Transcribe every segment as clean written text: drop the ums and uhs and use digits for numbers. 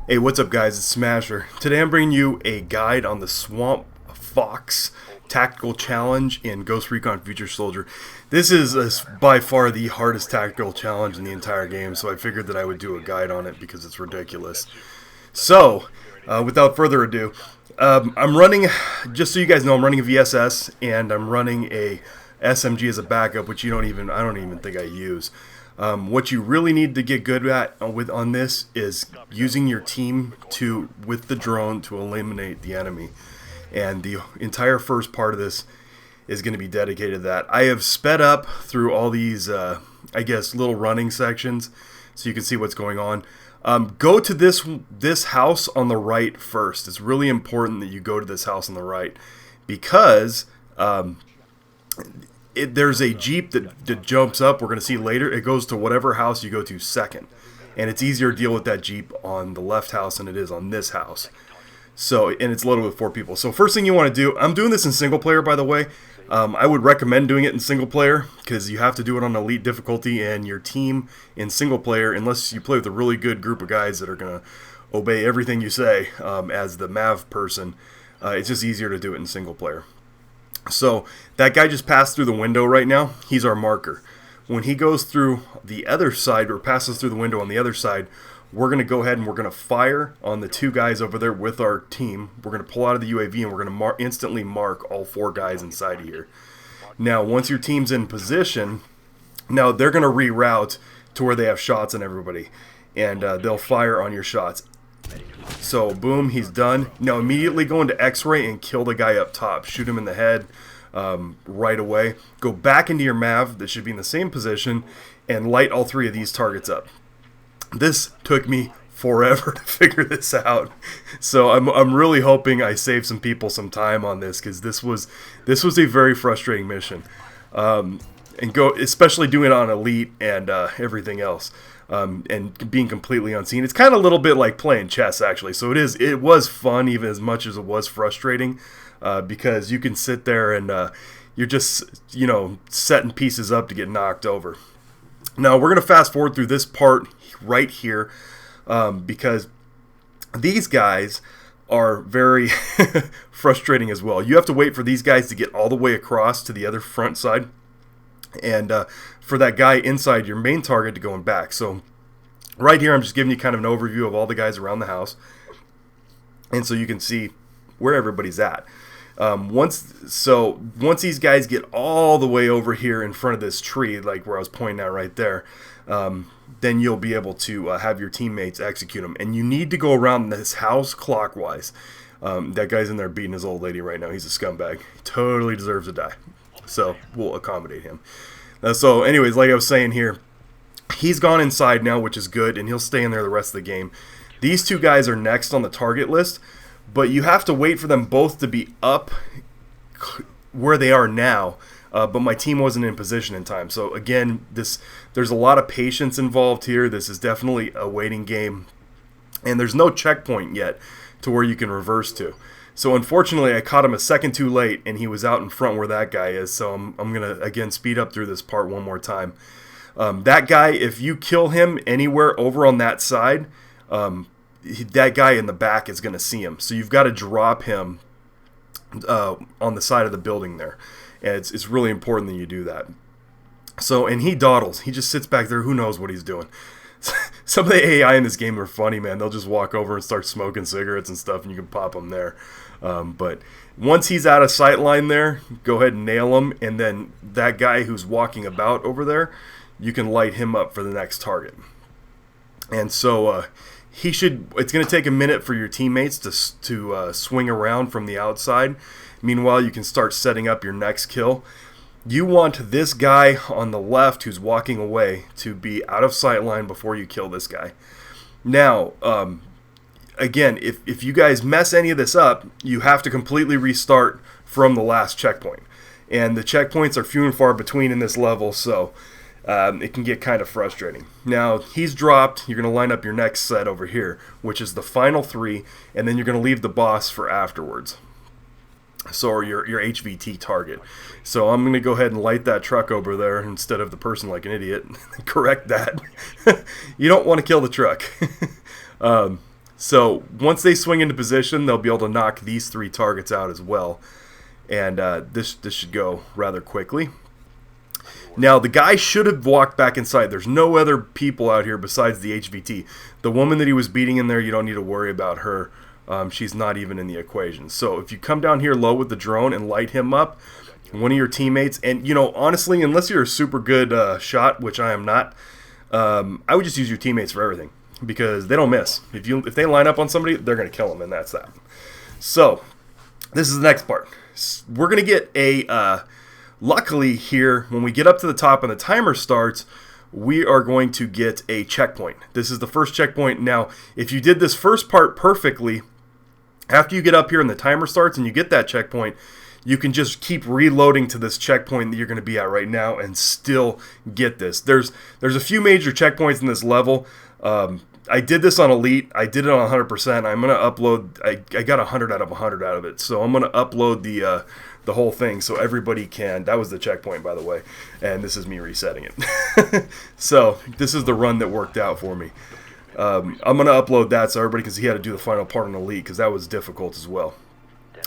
Hey, what's up guys, it's Smasher. Today I'm bringing you a guide on the Swamp Fox Tactical Challenge in Ghost Recon Future Soldier. This is by far the hardest tactical challenge in the entire game, so I figured that I would do a guide on it because it's ridiculous. So, without further ado, I'm running, just so you guys know, I'm running a VSS and I'm running a SMG as a backup, which I don't even think I use. What you really need to get good at on this is using your team with the drone to eliminate the enemy, and the entire first part of this is going to be dedicated to that. I have sped up through all these, I guess, little running sections so you can see what's going on. Go to this house on the right first. It's really important that you go to this house on the right because there's a Jeep that jumps up. We're going to see later. It goes to whatever house you go to second. And it's easier to deal with that Jeep on the left house than it is on this house. So, and it's loaded with 4 people. So first thing you want to do, I'm doing this in single player, by the way. I would recommend doing it in single player because you have to do it on elite difficulty, and your team in single player, unless you play with a really good group of guys that are going to obey everything you say as the Mav person, it's just easier to do it in single player. So that guy just passed through the window right now. He's our marker. When he goes through the other side or passes through the window on the other side, we're going to go ahead and we're going to fire on the 2 guys over there with our team. We're going to pull out of the UAV and we're going to instantly mark all 4 guys inside of here. Now, once your team's in position, now they're going to reroute to where they have shots on everybody, and they'll fire on your shots. So, boom, he's done. Now, immediately go into X-ray and kill the guy up top. Shoot him in the head right away. Go back into your Mav that should be in the same position and light all 3 of these targets up. This took me forever to figure this out. So I'm really hoping I save some people some time on this, because this was a very frustrating mission. Especially doing it on elite and everything else. And being completely unseen. It's kind of a little bit like playing chess, actually. So it was fun, even as much as it was frustrating, because you can sit there and you're just, setting pieces up to get knocked over. Now, we're going to fast forward through this part right here, because these guys are very frustrating as well. You have to wait for these guys to get all the way across to the other front side, and for that guy inside your main target to going back. So right here I'm just giving you kind of an overview of all the guys around the house, and so you can see where everybody's at. Once these guys get all the way over here in front of this tree, like where I was pointing out right there, then you'll be able to have your teammates execute them. And you need to go around this house clockwise. That guy's in there beating his old lady right now. He's a scumbag. He totally deserves to die. So we'll accommodate him. So anyways, like I was saying here, he's gone inside now, which is good, and he'll stay in there the rest of the game. These 2 guys are next on the target list, but you have to wait for them both to be up where they are now. But my team wasn't in position in time. So again, there's a lot of patience involved here. This is definitely a waiting game, and there's no checkpoint yet to where you can reverse to. So unfortunately, I caught him a second too late, and he was out in front where that guy is. So I'm going to, again, speed up through this part one more time. That guy, if you kill him anywhere over on that side, that guy in the back is going to see him. So you've got to drop him on the side of the building there. And it's really important that you do that. So, and he dawdles. He just sits back there. Who knows what he's doing? Some of the AI in this game are funny, man. They'll just walk over and start smoking cigarettes and stuff, and you can pop them there. But once he's out of sight line there, go ahead and nail him. And then that guy who's walking about over there, you can light him up for the next target. And so it's going to take a minute for your teammates to swing around from the outside. Meanwhile, you can start setting up your next kill. You want this guy on the left who's walking away to be out of sight line before you kill this guy. Now, again, if you guys mess any of this up, you have to completely restart from the last checkpoint. And the checkpoints are few and far between in this level, so it can get kind of frustrating. Now, he's dropped. You're going to line up your next set over here, which is the final 3, and then you're going to leave the boss for afterwards. So your HVT target. So I'm going to go ahead and light that truck over there instead of the person like an idiot. Correct that. You don't want to kill the truck. So once they swing into position, they'll be able to knock these 3 targets out as well. And this should go rather quickly. Now, the guy should have walked back inside. There's no other people out here besides the HVT. The woman that he was beating in there, you don't need to worry about her. She's not even in the equation. So if you come down here low with the drone and light him up, one of your teammates, and honestly, unless you're a super good shot, which I am not, I would just use your teammates for everything because they don't miss. If they line up on somebody, they're going to kill them, and that's that. So this is the next part. We're going to get a... luckily here, when we get up to the top and the timer starts, we are going to get a checkpoint. This is the first checkpoint. Now, if you did this first part perfectly, after you get up here and the timer starts and you get that checkpoint, you can just keep reloading to this checkpoint that you're going to be at right now and still get this. There's a few major checkpoints in this level. I did this on Elite. I did it on 100%. I'm going to upload. I got 100 out of 100 out of it. So I'm going to upload the whole thing so everybody can. That was the checkpoint, by the way. And this is me resetting it. So this is the run that worked out for me. I'm going to upload that so everybody can see how to do the final part on Elite because that was difficult as well.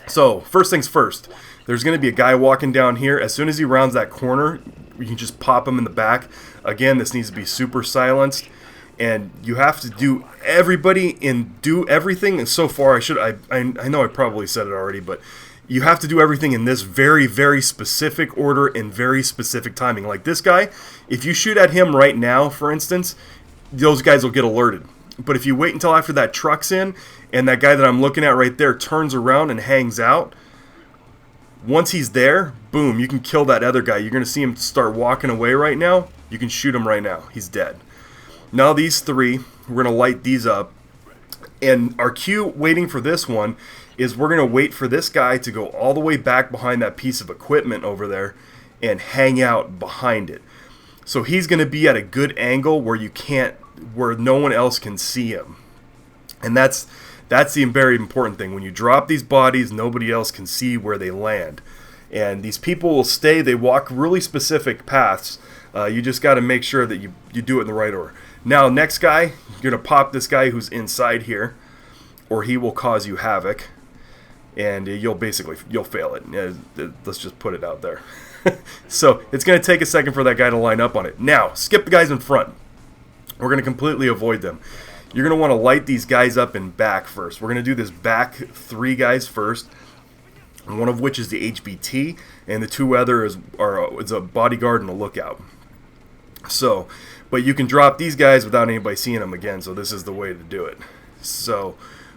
So first things first. There's going to be a guy walking down here. As soon as he rounds that corner, you can just pop him in the back. Again, this needs to be super silenced. And you have to do do everything. And so far, I know I probably said it already, but you have to do everything in this very, very specific order and very specific timing. Like this guy, if you shoot at him right now, for instance, those guys will get alerted. But if you wait until after that truck's in and that guy that I'm looking at right there turns around and hangs out, once he's there, boom, you can kill that other guy. You're going to see him start walking away right now. You can shoot him right now. He's dead. Now these 3, we're going to light these up. And our cue waiting for this one is we're going to wait for this guy to go all the way back behind that piece of equipment over there and hang out behind it. So he's going to be at a good angle where no one else can see him. And that's the very important thing. When you drop these bodies, nobody else can see where they land. And these people will stay. They walk really specific paths. You just got to make sure that you do it in the right order. Now, next guy, you're going to pop this guy who's inside here, or he will cause you havoc, and you'll fail it. Let's just put it out there. So it's going to take a second for that guy to line up on it. Now, skip the guys in front. We're going to completely avoid them. You're going to want to light these guys up in back first. We're going to do this back 3 guys first, one of which is the HBT, and the 2 other is a bodyguard and a lookout. So, but you can drop these guys without anybody seeing them again, so this is the way to do it. So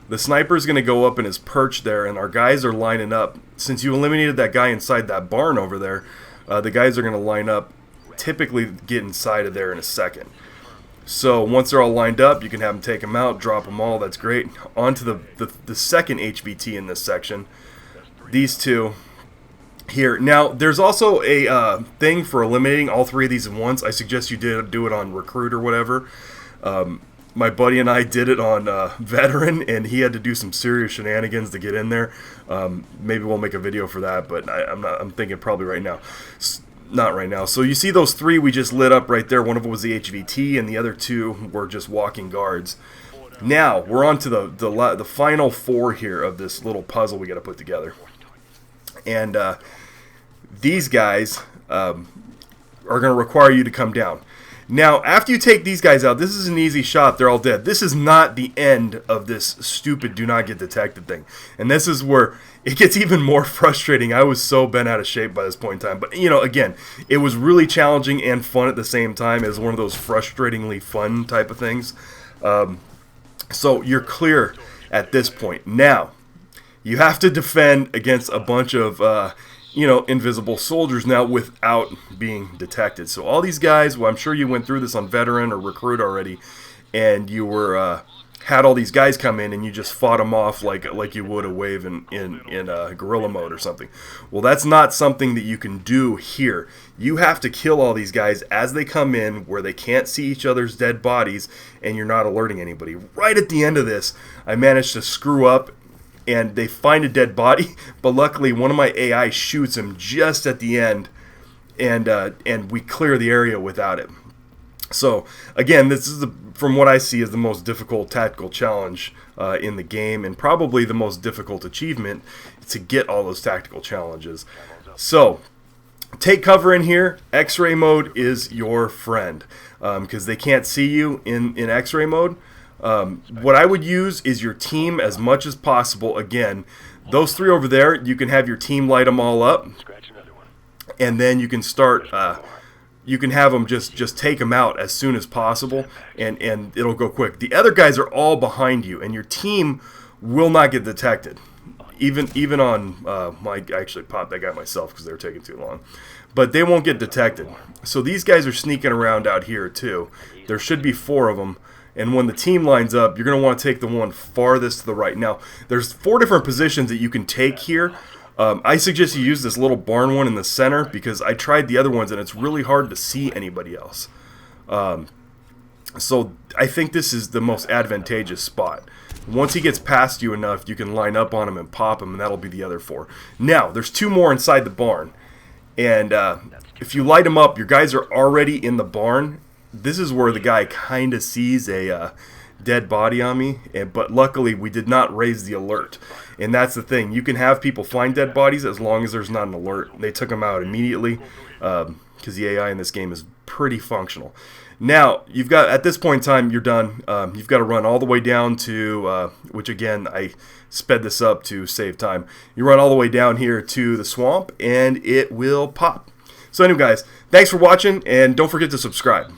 the sniper's going to go up in his perch there, and our guys are lining up. Since you eliminated that guy inside that barn over there, the guys are going to line up, typically get inside of there in a second. So once they're all lined up, you can have them take them out, drop them all, that's great. On to the second HVT in this section. These 2 here. Now, there's also a thing for eliminating all 3 of these at once. I suggest you do it on Recruit or whatever. My buddy and I did it on Veteran, and he had to do some serious shenanigans to get in there. Maybe we'll make a video for that, but I'm thinking probably right now. Not right now. So you see those 3 we just lit up right there. One of them was the HVT, and the other 2 were just walking guards. Now, we're on to the final 4 here of this little puzzle we got to put together. And these guys are going to require you to come down. Now, after you take these guys out, this is an easy shot. They're all dead. This is not the end of this stupid do not get detected thing. And this is where it gets even more frustrating. I was so bent out of shape by this point in time. But, again, it was really challenging and fun at the same time. It was one of those frustratingly fun type of things. So you're clear at this point. Now, you have to defend against a bunch of invisible soldiers now without being detected. So all these guys, well, I'm sure you went through this on Veteran or Recruit already, and you were had all these guys come in and you just fought them off like you would a wave in guerrilla mode or something. Well, that's not something that you can do here. You have to kill all these guys as they come in where they can't see each other's dead bodies and you're not alerting anybody. Right at the end of this, I managed to screw up and they find a dead body, but luckily one of my AI shoots him just at the end, and we clear the area without it. So again, this is from what I see is the most difficult tactical challenge in the game, and probably the most difficult achievement to get all those tactical challenges. So take cover in here. X-ray mode is your friend because they can't see you in X-ray mode. What I would use is your team as much as possible. Again, those three over there, you can have your team light them all up, and then you can start. You can have them just take them out as soon as possible, and it'll go quick. The other guys are all behind you, and your team will not get detected. Even on I actually popped that guy myself because they were taking too long, but they won't get detected. So these guys are sneaking around out here too. There should be 4 of them, and when the team lines up, you're going to want to take the one farthest to the right. Now there's 4 different positions that you can take here. I suggest you use this little barn one in the center because I tried the other ones and it's really hard to see anybody else. So I think this is the most advantageous spot. Once he gets past you enough, you can line up on him and pop him, and that'll be the other 4. Now, there's 2 more inside the barn. And if you light them up, your guys are already in the barn. This is where the guy kind of sees a dead body on me, but luckily we did not raise the alert. And that's the thing. You can have people find dead bodies as long as there's not an alert. They took them out immediately because the AI in this game is pretty functional. Now, you've got, at this point in time, you're done. You've got to run all the way down to, which again, I sped this up to save time. You run all the way down here to the swamp, and it will pop. So anyway, guys, thanks for watching, and don't forget to subscribe.